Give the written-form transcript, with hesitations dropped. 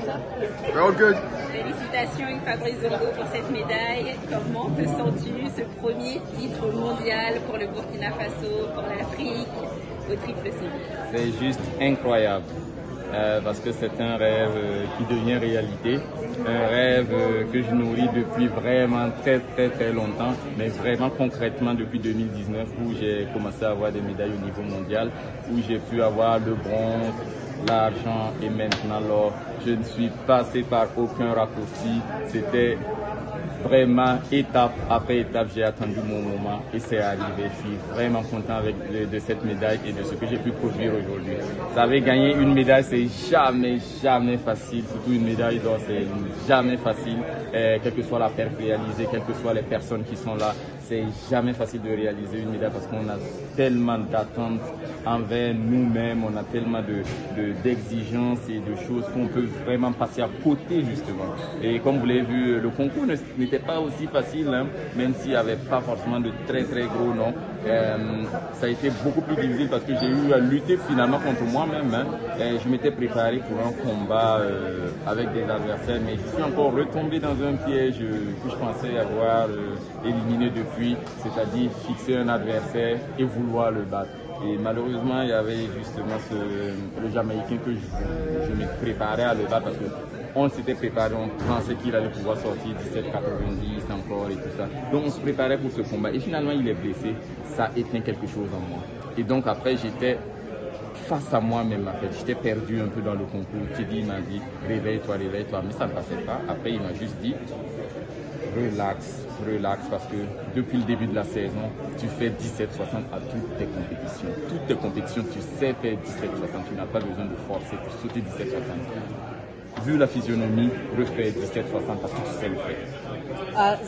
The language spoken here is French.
All good. Félicitations Fabrice Zongo pour cette médaille. Comment te sens-tu, ce premier titre mondial pour le Burkina Faso, pour l'Afrique, au triple saut? C'est juste incroyable. Parce que c'est un rêve qui devient réalité, un rêve que je nourris depuis vraiment très longtemps, mais vraiment concrètement depuis 2019 où j'ai commencé à avoir des médailles au niveau mondial, où j'ai pu avoir le bronze, l'argent et maintenant l'or. Je ne suis passé par aucun raccourci, c'était vraiment étape après étape, j'ai attendu mon moment et c'est arrivé. Je suis vraiment content de cette médaille et de ce que j'ai pu produire aujourd'hui. Vous savez, gagner une médaille, c'est jamais facile. Surtout une médaille d'or, c'est jamais facile. Quelle que soit la perte réalisée, quelles que soient les personnes qui sont là, c'est jamais facile de réaliser une médaille parce qu'on a tellement d'attentes envers nous-mêmes, on a tellement d'exigences et de choses qu'on peut vraiment passer à côté justement. Et comme vous l'avez vu, le concours n'était pas aussi facile, hein, même s'il n'y avait pas forcément de très gros noms. Ça a été beaucoup plus difficile parce que j'ai eu à lutter finalement contre moi-même. Hein. Je m'étais préparé pour un combat avec des adversaires, mais je suis encore retombé dans un piège que je pensais avoir éliminé depuis, c'est-à-dire fixer un adversaire et vouloir le battre. Et malheureusement, il y avait justement le Jamaïcain que je me préparais à le battre parce qu'on s'était préparé, on pensait qu'il allait pouvoir sortir 17,90 encore et tout ça. Donc on se préparait pour ce combat et finalement il est blessé, ça éteint quelque chose en moi. Et donc après j'étais face à moi-même en fait, j'étais perdu un peu dans le concours. Il m'a dit réveille-toi, mais ça ne passait pas. Après il m'a juste dit relax parce que depuis le début de la saison, tu fais 17,60 à toutes tes compétitions. Toutes tes compétitions, tu sais faire 17,60, tu n'as pas besoin de forcer pour sauter 17,60. Vu la physionomie, refais 17,60 parce que tu sais le faire.